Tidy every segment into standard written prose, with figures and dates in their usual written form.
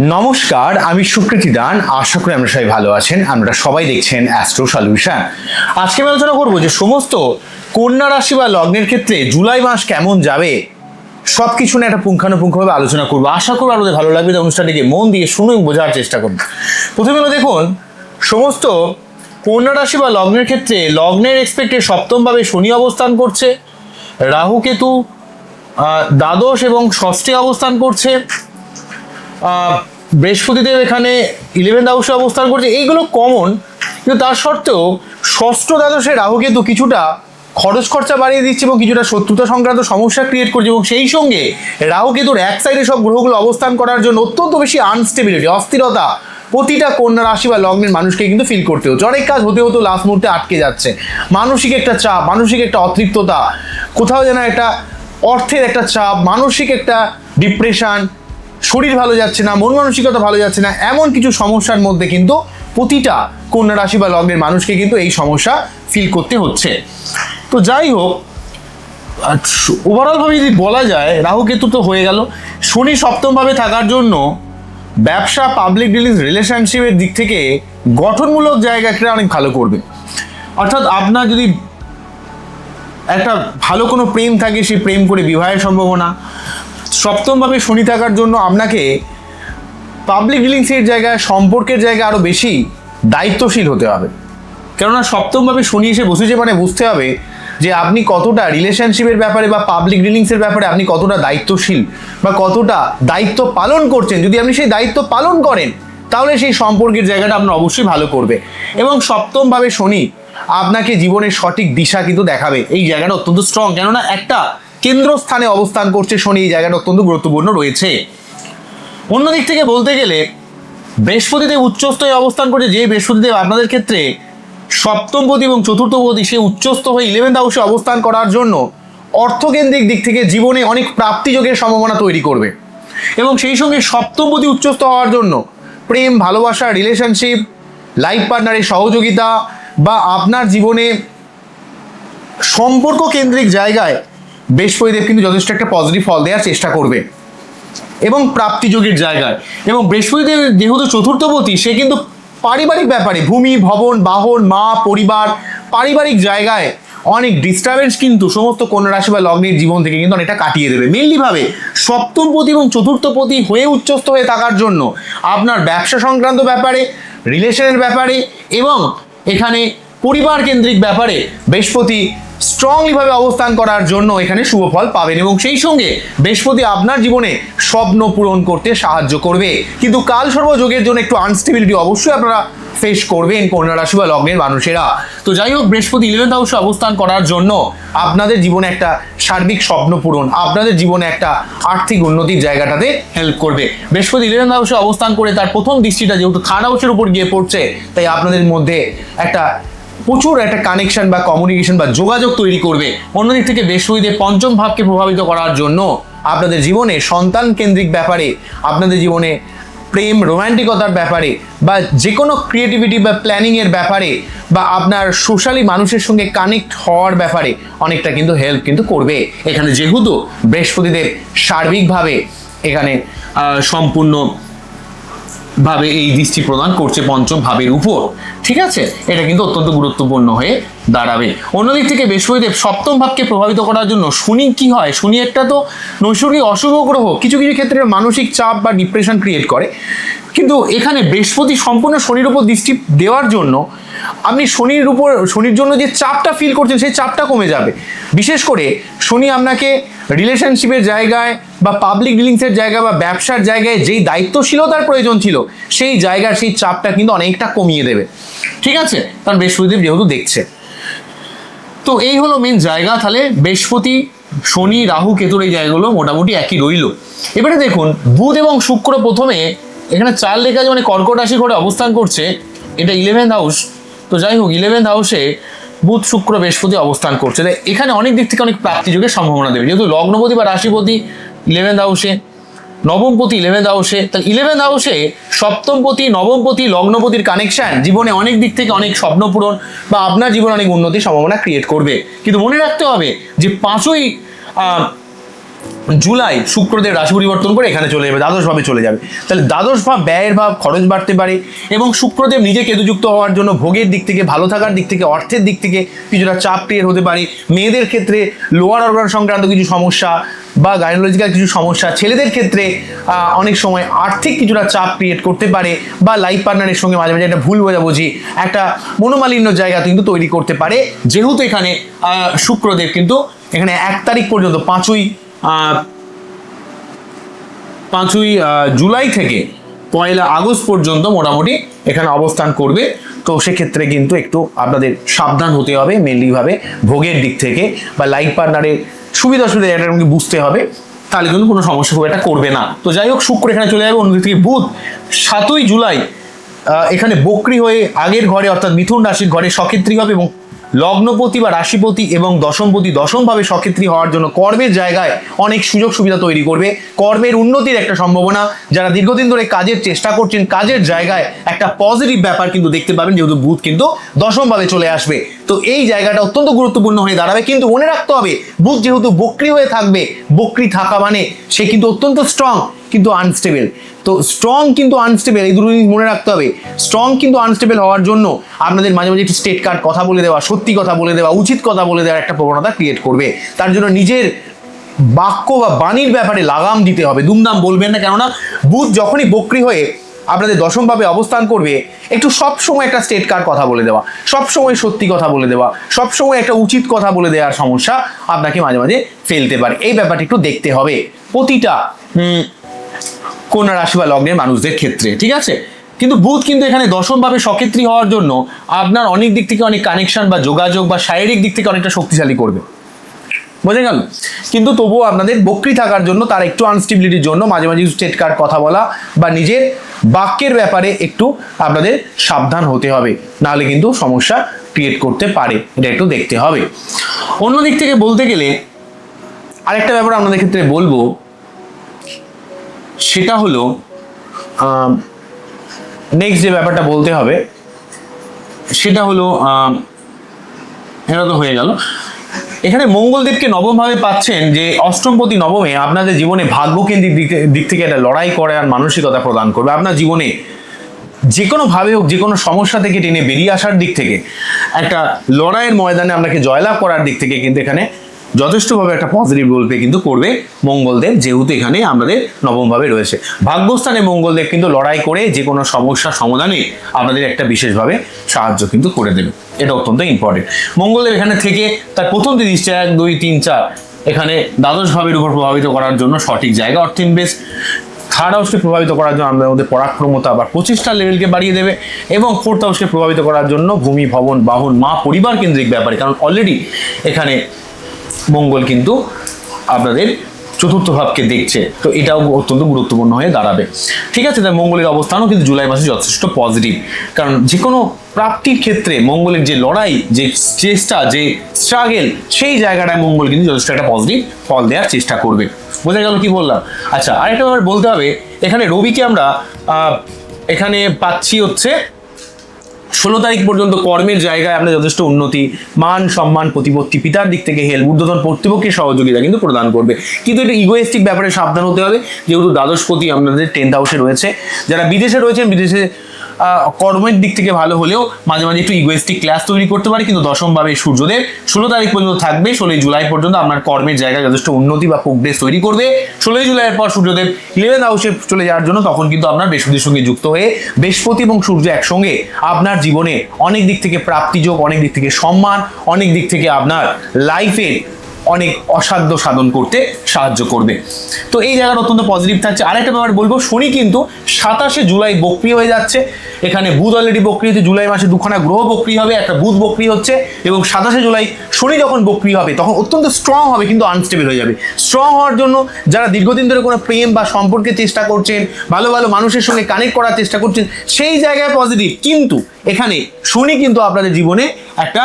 নমস্কার, আমি সুকৃতি দান। আশা করি আমরা সবাই ভালো আছেন। আমরা সবাই দেখছেন অ্যাস্ট্রো সলিউশন। আজকে আমি আলোচনা করবো যে সমস্ত কন্যা রাশি বা লগ্নের ক্ষেত্রে জুলাই মাস কেমন যাবে, সব কিছু নিয়ে একটা পুঙ্খানুপুঙ্খভাবে আলোচনা করবো। আশা করি আপনাদের ভালো লাগবে। অনুষ্ঠানটিকে মন দিয়ে শুনুন, বোঝার চেষ্টা করুন। প্রথমে দেখুন, সমস্ত কন্যা রাশি বা লগ্নের ক্ষেত্রে লগ্নের এক্সপেক্টে সপ্তমভাবে শনি অবস্থান করছে, রাহু কেতু দ্বাদশ এবং ষষ্ঠে অবস্থান করছে, বৃহস্পতিদেব এখানে 11th হাউসে অবস্থান করছে। এইগুলো কমন, কিন্তু তার সত্ত্বেও ষষ্ঠ দ্বাদশে রাহুকেতু কিছুটা খরচ খরচা বাড়িয়ে দিচ্ছে এবং কিছুটা শত্রুতা সংক্রান্ত সমস্যা ক্রিয়েট করছে। এবং সেই সঙ্গে রাহুকেতুর এক সাইডে সব গ্রহগুলো অবস্থান করার জন্য অত্যন্ত বেশি আনস্টেবিলিটি, অস্থিরতা প্রতিটা কন্যা রাশি বা লগ্নের মানুষকে কিন্তু ফিল করতে হচ্ছে। অনেক কাজ হতে হতে লাস্ট মুহূর্তে আটকে যাচ্ছে। মানসিক একটা চাপ, মানসিক একটা অতৃপ্ততা, কোথাও যেন একটা অর্থের একটা চাপ, মানসিক একটা ডিপ্রেশন, শরীর ভালো যাচ্ছে না, মন মানসিকতা ভালো যাচ্ছে না, এমন কিছু সমস্যার মধ্যে কিন্তু প্রতিটা কন্যা রাশি বা লগ্নের মানুষকে কিন্তু এই সমস্যা ফিল করতে হচ্ছে। তো যাই হোক, ওভারঅলভাবে যদি বলা যায়, রাহু কেতু তো হয়ে গেল। শনি সপ্তমভাবে থাকার জন্য ব্যবসা, পাবলিক ডিলিংস, রিলেশনশিপের দিক থেকে গঠনমূলক জায়গাটা অনেক ভালো করবে। অর্থাৎ আপনার যদি একটা ভালো কোনো প্রেম থাকে, সেই প্রেম করে বিবাহের সম্ভাবনা। সপ্তমভাবে শনি থাকার জন্য আপনাকে পাবলিক ডিলিংসের জায়গায়, সম্পর্কের জায়গায় আরও বেশি দায়িত্বশীল হতে হবে। কেননা সপ্তমভাবে শনি এসে বসেছে মানে বুঝতে হবে যে আপনি কতটা রিলেশনশিপের ব্যাপারে বা পাবলিক ডিলিংসের ব্যাপারে আপনি কতটা দায়িত্বশীল বা কতটা দায়িত্ব পালন করছেন। যদি আপনি সেই দায়িত্ব পালন করেন, তাহলে সেই সম্পর্কের জায়গাটা আপনার অবশ্যই ভালো করবে। এবং সপ্তমভাবে শনি আপনাকে জীবনের সঠিক দিশা কিন্তু দেখাবে। এই জায়গাটা অত্যন্ত স্ট্রং, কেননা একটা কেন্দ্রস্থানে অবস্থান করছে শনি। এই জায়গাটা অত্যন্ত গুরুত্বপূর্ণ রয়েছে। অন্যদিক থেকে বলতে গেলে বৃহস্পতিদেব উচ্চস্থ হয়ে অবস্থান করছে। যে বৃহস্পতিদেব আপনাদের ক্ষেত্রে সপ্তমপতি এবং চতুর্থপতি, সে উচ্চস্থ হয়ে 11th হাউসে অবস্থান করার জন্য অর্থকেন্দ্রিক দিক থেকে জীবনে অনেক প্রাপ্তিযোগের সম্ভাবনা তৈরি করবে। এবং সেই সঙ্গে সপ্তমপতি উচ্চস্থ হওয়ার জন্য প্রেম, ভালোবাসা, রিলেশনশিপ, লাইফ পার্টনারের সহযোগিতা বা আপনার জীবনে সম্পর্ক কেন্দ্রিক জায়গায় বৃহস্পতিদেব কিন্তু যথেষ্ট একটা পজিটিভ ফল দেওয়ার চেষ্টা করবে এবং প্রাপ্তিযোগের জায়গায়। এবং বৃহস্পতিদেব যেহেতু চতুর্থপতি, সে কিন্তু পারিবারিক ব্যাপারে ভূমি, ভবন, বাহন, মা, পরিবার, পারিবারিক জায়গায় অনেক ডিস্টারবেন্স কিন্তু সমস্ত কন্যা রাশি বা লগ্নের জীবন থেকে কিন্তু অনেকটা কাটিয়ে দেবে। মেনলিভাবে সপ্তমপতি এবং চতুর্থপতি হয়ে উচ্চস্থ হয়ে থাকার জন্য আপনার ব্যবসা সংক্রান্ত ব্যাপারে, রিলেশনের ব্যাপারে এবং এখানে পরিবার কেন্দ্রিক ব্যাপারে বৃহস্পতি স্ট্রংলিভাবে অবস্থান করার জন্য এখানে শুভ ফল পাবেন। এবং সেই সঙ্গে বৃহস্পতি আপনার জীবনে স্বপ্ন পূরণ করতে সাহায্য করবে। কিন্তু কাল সর্বযোগের জন্য একটু আনস্টেবিলিটি অবশ্যই আপনারা ফেস করবেন কন্যা রাশি বা লগ্নের মানুষেরা। তো যাই হোক, বৃহস্পতি 11th হাউসে অবস্থান করার জন্য আপনাদের জীবনে একটা সার্বিক স্বপ্ন পূরণ, আপনাদের জীবনে একটা আর্থিক উন্নতির জায়গাটাতে হেল্প করবে। বৃহস্পতি 11th হাউসে অবস্থান করে তার প্রথম দৃষ্টিটা যেহেতু 3rd হাউসের উপর গিয়ে পড়ছে, তাই আপনাদের মধ্যে একটা প্রচুর একটা কানেকশন বা কমিউনিকেশন বা যোগাযোগ তৈরি করবে। অন্যদিক থেকে বৃহস্পতিদেব পঞ্চম ভাবকে প্রভাবিত করার জন্য আপনাদের জীবনে সন্তান কেন্দ্রিক ব্যাপারে, আপনাদের জীবনে প্রেম, রোম্যান্টিকতার ব্যাপারে বা যে কোনো ক্রিয়েটিভিটি বা প্ল্যানিংয়ের ব্যাপারে বা আপনার সোশ্যালি মানুষের সঙ্গে কানেক্ট হওয়ার ব্যাপারে অনেকটা কিন্তু হেল্প কিন্তু করবে। এখানে যেহেতু বৃহস্পতিদেব সার্বিকভাবে এখানে সম্পূর্ণ ভাবে এই দৃষ্টি প্রদান করছে পঞ্চম ভাবের উপর, ঠিক আছে, এটা কিন্তু অত্যন্ত গুরুত্বপূর্ণ হয়ে দাঁড়াবে। অন্যদিক থেকে বৃহস্পতিদেব সপ্তম ভাবকে প্রভাবিত করার জন্য শনি কি হয়, শনি একটা তো নৈসর্গিক অশুভ গ্রহ, কিছু কিছু ক্ষেত্রে মানসিক চাপ বা ডিপ্রেশন ক্রিয়েট করে। কিন্তু এখানে বৃহস্পতি সম্পূর্ণ শনির উপর দৃষ্টি দেওয়ার জন্য আপনি শনির জন্য যে চাপটা ফিল করছেন, সেই চাপটা কমে যাবে। বিশেষ করে শনি আপনাকে রিলেশনশিপের জায়গায় বা পাবলিক ডিলিংসের জায়গায় বা ব্যবসার জায়গায় যেই দায়িত্বশীলতার প্রয়োজন ছিল, সেই জায়গার সেই চাপটা কিন্তু অনেকটা কমিয়ে দেবে, ঠিক আছে, কারণ বৃহস্পতিদেব যেহেতু দেখছে। তো এই হলো মেন জায়গা। তাহলে বৃহস্পতি, শনি, রাহু, কেতুর এই জায়গাগুলো মোটামুটি একই রইল। এবারে দেখুন, বুধ এবং শুক্র প্রথমে এখানে 4 লেখা আছে, মানে কর্কট রাশি ঘরে অবস্থান করছে। এটা 11th হাউস। তো যাই হোক, 11th হাউসে বুধ, শুক্র, বৃহস্পতি অবস্থান করছে। তাই এখানে অনেক দিক থেকে অনেক প্রাপ্তিযোগের সম্ভাবনা দেবে। যেহেতু লগ্নপতি বা রাশিপতি 11th হাউসে, নবমপতি 11th হাউসে, তাই 11th হাউসে সপ্তমপতি, নবমপতি, লগ্নপতির কানেকশন জীবনে অনেক দিক থেকে অনেক স্বপ্ন পূরণ বা আপনার জীবনে অনেক উন্নতির সম্ভাবনা ক্রিয়েট করবে। কিন্তু মনে রাখতে হবে যে 5ই জুলাই শুক্রদেব রাশি পরিবর্তন করে এখানে চলে যাবে, দ্বাদশ ভাবে চলে যাবে। তাহলে দ্বাদশ ভাব ব্যয়ের ভাব, খরচ বাড়তে পারে। এবং শুক্রদেব নিজে কেতুযুক্ত হওয়ার জন্য ভোগের দিক থেকে, ভালো থাকার দিক থেকে, অর্থের দিক থেকে কিছুটা চাপ ক্রিয়েট হতে পারে। মেয়েদের ক্ষেত্রে লোয়ার অর্গান সংক্রান্ত কিছু সমস্যা বা গাইনোলজিক্যাল কিছু সমস্যা, ছেলেদের ক্ষেত্রে অনেক সময় আর্থিক কিছুটা চাপ ক্রিয়েট করতে পারে, বা লাইফ পার্টনারের সঙ্গে মাঝে মাঝে একটা ভুল বোঝাবুঝি, একটা মনোমালিন্য জায়গা কিন্তু তৈরি করতে পারে। যেহেতু এখানে শুক্রদেব কিন্তু এখানে 1 তারিখ পর্যন্ত 5ই জুলাই থেকে 1 আগস্ট পর্যন্ত মোটামুটি এখানে অবস্থান করবে। তো সেক্ষেত্রে কিন্তু একটু আপনাদের সাবধান হতে হবে মেনলিভাবে ভোগের দিক থেকে, বা লাইফ পার্টনারের সুবিধা অসুবিধা এটা বুঝতে হবে, তাহলে কিন্তু কোনো সমস্যা খুব একটা করবে না। তো যাই হোক, শুক্র এখানে চলে যাবে। অন্যদিক থেকে বুধ 7ই জুলাই এখানে বক্রি হয়ে আগের ঘরে অর্থাৎ মিথুন রাশির ঘরে সক্ষেত্রী হবে, এবং লগ্নপতি বা রাশিপতি এবং দশমপতি দশমভাবে সক্ষেত্রী হওয়ার জন্য কর্মের জায়গায় অনেক সুযোগ সুবিধা তৈরি করবে, কর্মের উন্নতির একটা সম্ভাবনা। যারা দীর্ঘদিন ধরে কাজের চেষ্টা করছেন, কাজের জায়গায় একটা পজিটিভ ব্যাপার কিন্তু দেখতে পাবেন, যেহেতু বুধ কিন্তু দশমভাবে চলে আসবে। তো এই জায়গাটা অত্যন্ত গুরুত্বপূর্ণ হয়ে দাঁড়াবে। কিন্তু মনে রাখতে হবে, বুধ যেহেতু বক্রি হয়ে থাকবে, বক্রি থাকা মানে সে কিন্তু অত্যন্ত স্ট্রং কিন্তু আনস্টেবল। তো স্ট্রং কিন্তু আনস্টেবল, এই দুটো জিনিস মনে রাখতে হবে। স্ট্রং কিন্তু আনস্টেবল হওয়ার জন্য আপনাদের মাঝে মাঝে একটু স্টেট কার্ড কথা বলে দেওয়া, সত্যি কথা বলে দেওয়া, উচিত কথা বলে দেওয়ার একটা প্রবণতা ক্রিয়েট করবে। তার জন্য নিজের বাক্য বা বাণীর ব্যাপারে লাগাম দিতে হবে, দুমদাম বলবেন না। কেননা বুধ যখনই বক্রি হয়ে আপনাদের দশমভাবে অবস্থান করবে, একটু সবসময় একটা স্টেট কার্ড কথা বলে দেওয়া, সবসময় সত্যি কথা বলে দেওয়া, সবসময় একটা উচিত কথা বলে দেওয়ার সমস্যা আপনাকে মাঝে মাঝে ফেলতে পারে। এই ব্যাপারটা একটু দেখতে হবে প্রতিটা কন্যা রাশি বা লগ্নের মানুষদের ক্ষেত্রে, ঠিক আছে? কিন্তু বুধ কিন্তু এখানে দশমভাবে সক্ষেত্রী হওয়ার জন্য আপনার অনেক দিক থেকে অনেক কানেকশন বা যোগাযোগ বা শারীরিক দিক থেকে অনেকটা শক্তিশালী করবে, বোঝা গেল? কিন্তু তবুও আপনাদের বক্রি থাকার জন্য, তার একটু আনস্টেবিলিটির জন্য মাঝে মাঝে স্টেট কার্ড কথা বলা বা নিজের বাক্যের ব্যাপারে একটু আপনাদের সাবধান হতে হবে, নাহলে কিন্তু সমস্যা ক্রিয়েট করতে পারে। এটা একটু দেখতে হবে। অন্য দিক থেকে বলতে গেলে আরেকটা ব্যাপার আপনাদের ক্ষেত্রে বলবো, সেটা হলো নেক্সট যে ব্যাপারটা বলতে হবে সেটা হলো, এটা তো হয়ে গেল। এখানে মঙ্গলদেবকে নবমভাবে পাচ্ছেন, যে অষ্টমপতি নবমে আপনাদের জীবনে ভাগ্যকেন্দ্রিক দিক থেকে একটা লড়াই করার মানসিকতা প্রদান করবে। আপনার জীবনে যে কোনোভাবে হোক, যে কোনো সমস্যা থেকে টেনে বেরিয়ে আসার দিক থেকে, একটা লড়াইয়ের ময়দানে আপনাকে জয়লাভ করার দিক থেকে কিন্তু এখানে যথেষ্টভাবে একটা পজিটিভ রোল প্লে কিন্তু করবে মঙ্গলদেব, যেহেতু এখানে আমাদের নবমভাবে রয়েছে। ভাগ্যস্থানে মঙ্গলদেব কিন্তু লড়াই করে যে কোনো সমস্যা সমাধানে আপনাদের একটা বিশেষভাবে সাহায্য কিন্তু করে দেবে। এটা অত্যন্ত ইম্পর্টেন্ট। মঙ্গলদেব এখানে থেকে তার প্রথম দৃষ্টি 1, 2, 3, 4 এখানে দ্বাদশ ভাবের উপর প্রভাবিত করার জন্য সঠিক জায়গা, অর্থ ইনভেস্ট। থার্ড হাউসকে প্রভাবিত করার জন্য আমাদের মধ্যে পরাক্রমতা বা প্রচেষ্টার লেভেলকে বাড়িয়ে দেবে, এবং ফোর্থ হাউসকে প্রভাবিত করার জন্য ভূমি, ভবন, বাহন, মা, পরিবার কেন্দ্রিক ব্যাপারে, কারণ অলরেডি এখানে মঙ্গল কিন্তু আপনাদের চতুর্থ ভাবকে দেখছে, তো এটাও অত্যন্ত গুরুত্বপূর্ণ হয়ে দাঁড়াবে। ঠিক আছে, তাই মঙ্গলের অবস্থানও কিন্তু জুলাই মাসে যথেষ্ট পজিটিভ, কারণ যে কোনো প্রাপ্তির ক্ষেত্রে মঙ্গলের যে লড়াই, যে চেষ্টা, যে স্ট্রাগেল, সেই জায়গাটায় মঙ্গল কিন্তু যথেষ্ট একটা পজিটিভ ফল দেওয়ার চেষ্টা করবে। বোঝা গেল কি বললাম? আচ্ছা, আরেকটা ব্যাপার বলতে হবে, এখানে রবিকে আমরা এখানে পাচ্ছি হচ্ছে 16 তারিখ পর্যন্ত কর্মের জায়গায় আপনার যথেষ্ট উন্নতি, মান সম্মান, প্রতিপত্তি, পিতার দিক থেকে হেল্প, ঊর্ধ্বতন কর্তৃপক্ষের সহযোগিতা কিন্তু প্রদান করবে। কিন্তু এটা ইগোয়েস্টিক ব্যাপারে সাবধান হতে হবে, যেহেতু দ্বাদশপতি আপনাদের 10th হাউসে রয়েছে। যারা বিদেশে রয়েছেন, বিদেশে কর্মের দিক থেকে ভালো হলেও মাঝে মাঝে একটু ইগোয়েস্টিক ক্লাস তৈরি করতে পারে। কিন্তু দশমভাবে সূর্যদেব 16 তারিখ পর্যন্ত থাকবে, 16 জুলাই পর্যন্ত আপনার কর্মের জায়গায় যথেষ্ট উন্নতি বা প্রোগ্রেস তৈরি করবে। 16 জুলাইয়ের পর সূর্যদেব 11th হাউসে চলে যাওয়ার জন্য তখন কিন্তু আপনার বৃহস্পতির সঙ্গে যুক্ত হয়ে, বৃহস্পতি এবং সূর্য একসঙ্গে আপনার জীবনে অনেক দিক থেকে প্রাপ্তিযোগ, অনেক দিক থেকে সম্মান, অনেক দিক থেকে আপনার লাইফে অনেক অসাধ্য সাধন করতে সাহায্য করবে। তো এই জায়গাটা অত্যন্ত পজিটিভ থাকছে। আরেকটা ব্যাপার বলবো, শনি কিন্তু 27শে জুলাই বক্রি হয়ে যাচ্ছে। এখানে বুধ অলরেডি বক্রি হচ্ছে, জুলাই মাসে দুখানা গ্রহ বক্রি হবে, একটা বুধ বক্রি হচ্ছে, এবং 27শে জুলাই শনি যখন বক্রি হবে তখন অত্যন্ত স্ট্রং হবে, কিন্তু আনস্টেবল হয়ে যাবে। স্ট্রং হওয়ার জন্য যারা দীর্ঘদিন ধরে কোনো প্রেম বা সম্পর্কের চেষ্টা করছেন, ভালো ভালো মানুষের সঙ্গে কানেক্ট করার চেষ্টা করছেন, সেই জায়গায় পজিটিভ। কিন্তু এখানে শনি কিন্তু আপনাদের জীবনে একটা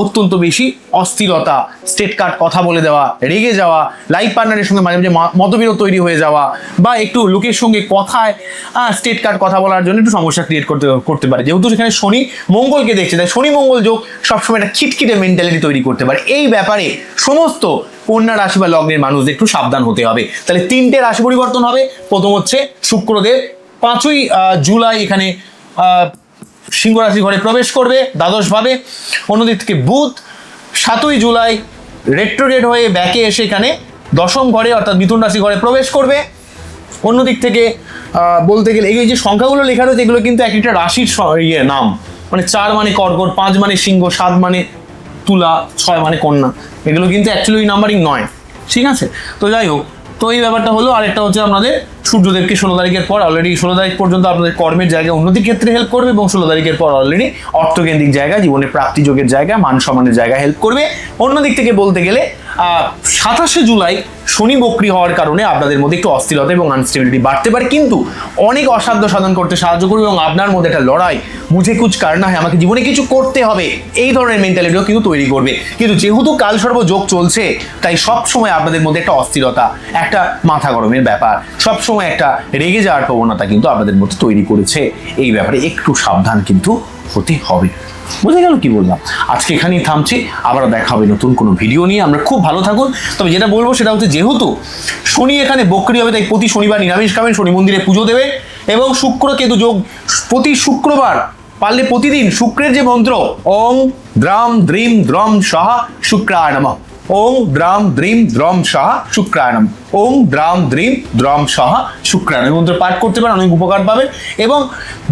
অত্যন্ত বেশি অস্থিরতা, স্টেট কাট কথা বলে দেওয়া, রেগে যাওয়া, লাইফ পার্টনারের সঙ্গে মাঝে মাঝে মতবিরোধ তৈরি হয়ে যাওয়া, বা একটু লোকের সঙ্গে কথায় স্টেট কাট কথা বলার জন্য একটু সমস্যা ক্রিয়েট করতে পারে। যেহেতু সেখানে শনি মঙ্গলকে দেখছে, তাই শনি মঙ্গল যোগ সবসময় একটা খিটখিটে মেন্টালিটি তৈরি করতে পারে। এই ব্যাপারে সমস্ত কন্যা রাশি বা লগ্নের মানুষদের একটু সাবধান হতে হবে। তাহলে 3টে রাশি পরিবর্তন হবে। প্রথম হচ্ছে শুক্রদেব 5ই জুলাই এখানে সিংহ রাশি ঘরে প্রবেশ করবে দ্বাদশ ভাবে। অন্যদিক থেকে বুধ 7ই জুলাই রেট্রোগেট হয়ে ব্যাকে এসে এখানে দশম ঘরে অর্থাৎ মিথুন রাশি ঘরে প্রবেশ করবে। অন্যদিক থেকে বলতে গেলে এই যে সংখ্যাগুলো লেখা রয়েছে এগুলো কিন্তু এক একটা রাশির নাম, মানে 4 মানে কর্কট, 5 মানে সিংহ, 7 মানে তুলা, 6 মানে কন্যা। এগুলো কিন্তু অ্যাকচুয়ালি নাম্বারিং নয়, ঠিক আছে? তো যাই হোক, তো এই ব্যাপারটা হলো। আরেকটা হচ্ছে আপনাদের সূর্যদেবকে 16 তারিখের পর অলরেডি 16 তারিখ পর্যন্ত আপনাদের কর্মের জায়গায় উন্নতির ক্ষেত্রে হেল্প করবে, এবং 16 তারিখের পর অলরেডি অর্থকেন্দ্রিক জায়গায়, জীবনে প্রাপ্তি যোগের জায়গায়, মান সম্মানের জায়গায় হেল্প করবে। অন্যদিক থেকে বলতে গেলে 27শে জুলাই শনি বক্রী হওয়ার কারণে আপনাদের মধ্যে একটু অস্থিরতা এবং আনস্টেবিলিটি বাড়তে পারে, কিন্তু অনেক অসাধ্য সাধন করতে সাহায্য করবে, এবং আপনার মধ্যে একটা লড়াই, মুঝে কুছ করনা হয়, আমাকে জীবনে কিছু করতে হবে, এই ধরনের মেন্টালিটিও কিন্তু তৈরি করবে। কিন্তু যেহেতু কালসর্প যোগ চলছে, তাই সবসময় আপনাদের মধ্যে একটা অস্থিরতা, একটা মাথা গরমের ব্যাপার, সবসময় একটা রেগে যাওয়ার প্রবণতা কিন্তু আপনাদের মধ্যে তৈরি করেছে। এই ব্যাপারে একটু সাবধান কিন্তু হতে হবে। বুঝে গেল কি বললাম? আজকে এখানেই থামছি, আবার দেখা হবে নতুন কোনো ভিডিও নিয়ে। আমরা খুব ভালো থাকুন। তবে যেটা বলবো সেটা হচ্ছে, যেহেতু শনি এখানে বক্রী হবে, তাই প্রতি শনিবার নিরামিষ খাবেন, শনি মন্দিরে পুজো দেবে, এবং শুক্র কেতু যোগ প্রতি শুক্রবার পারলে প্রতিদিন শুক্রের যে মন্ত্র ওং দ্রাম দ্রিম দ্রম সাহা শুক্রায় নমঃ, ওং দ্রাম দ্রিম দ্রম সাহা শুক্রায় নমঃ, ওং দ্রাম দ্রিম দ্রম সাহা শুক্রায় নমঃ মন্ত্র পাঠ করতে পারেন, অনেক উপকার পাবেন। এবং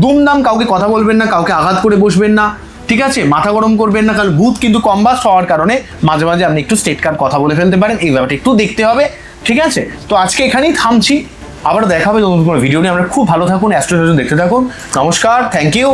দুমদাম কাউকে কথা বলবেন না, কাউকে আঘাত করে বসবেন না, ঠিক আছে? মাথা গরম করবেন না, কারণ বুধ কিন্তু কম্বাস্ট হওয়ার কারণে মাঝে মাঝে আপনি একটু স্টেট কার্ড কথা বলে ফেলতে পারেন। এই ব্যাপারটা একটু দেখতে হবে, ঠিক আছে? তো আজকে এখানেই থামছি, আবার দেখা হবে নতুন কোনো ভিডিও নিয়ে। আমরা খুব ভালো থাকুন, অ্যাস্ট্রো দেখতে থাকুন। নমস্কার, থ্যাংক ইউ।